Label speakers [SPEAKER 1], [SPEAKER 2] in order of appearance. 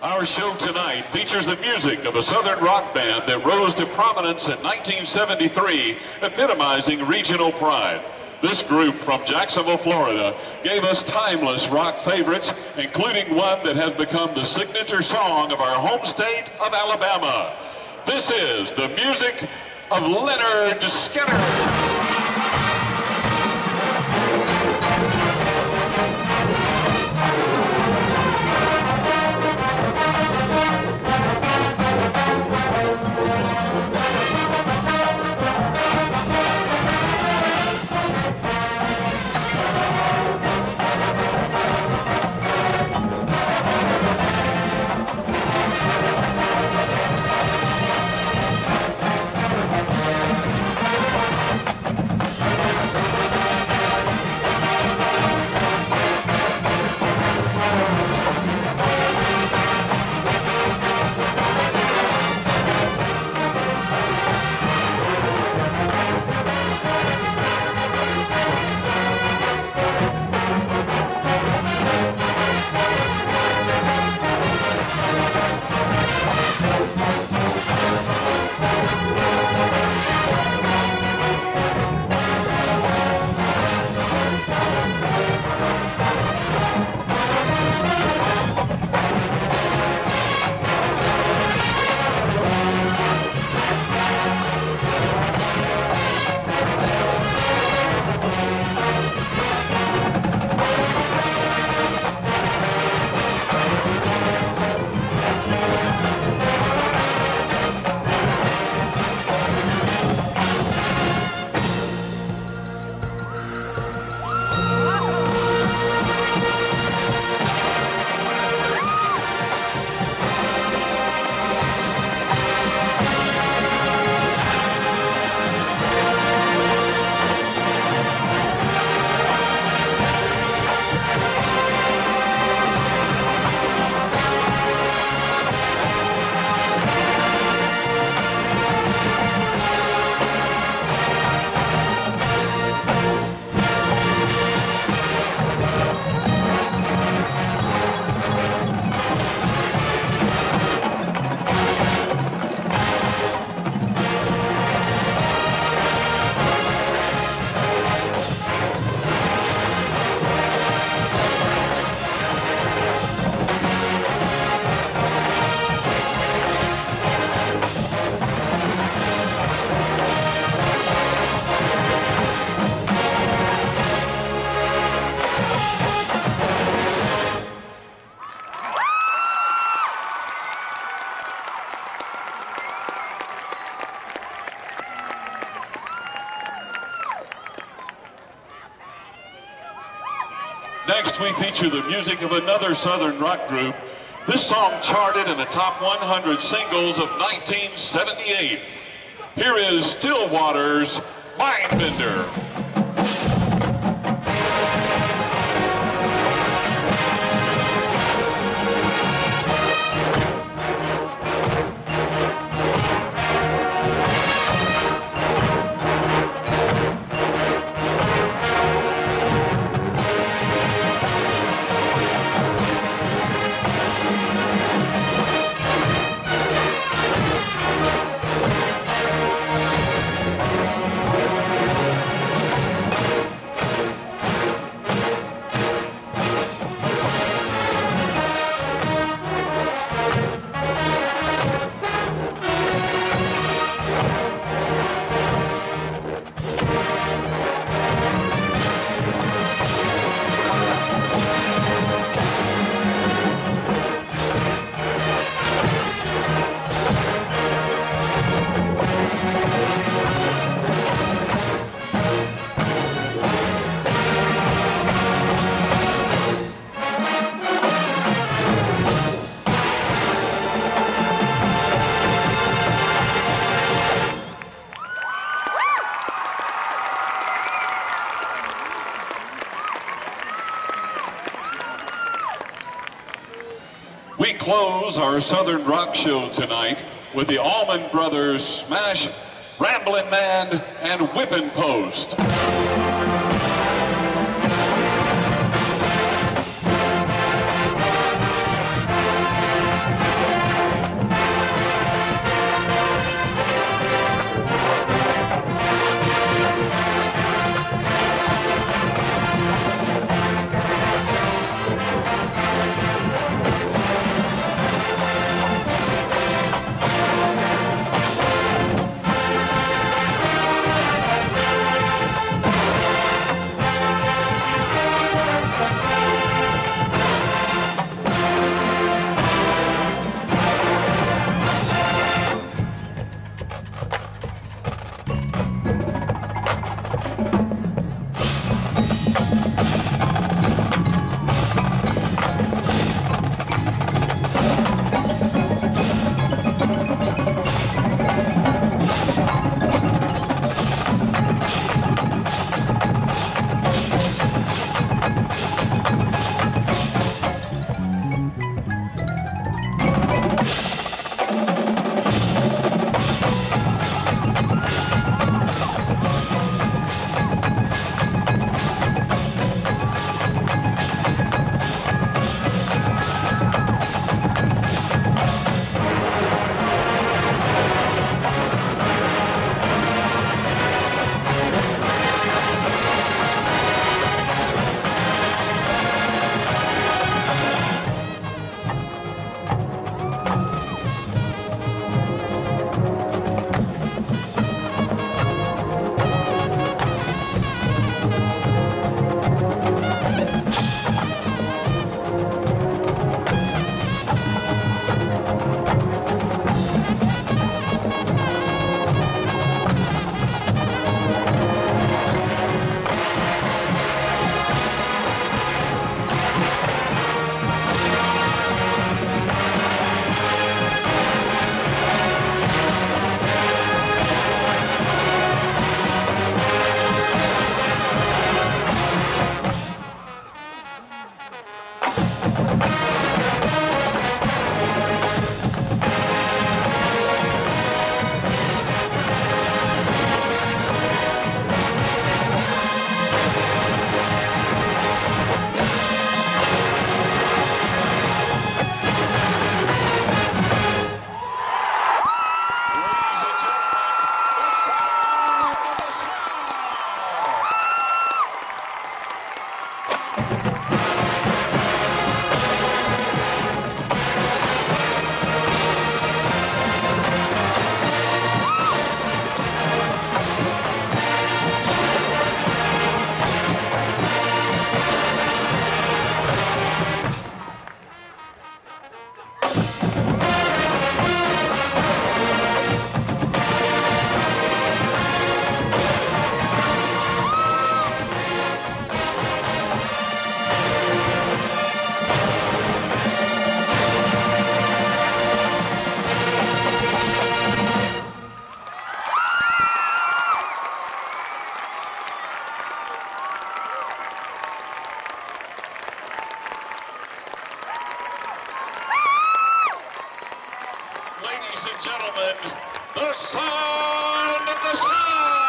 [SPEAKER 1] Our show tonight features the music of a Southern rock band that rose to prominence in 1973, epitomizing regional pride. This group from Jacksonville, Florida, gave us timeless rock favorites, including one that has become the signature song of our home state of Alabama. This is the music of Lynyrd Skynyrd. Next, we feature the music of another Southern rock group. This song charted in the top 100 singles of 1978. Here is Stillwater's Mindbender. We close our Southern rock show tonight with the Allman Brothers smash Ramblin' Man and Whippin' Post. Ladies and gentlemen, the sound of the sound!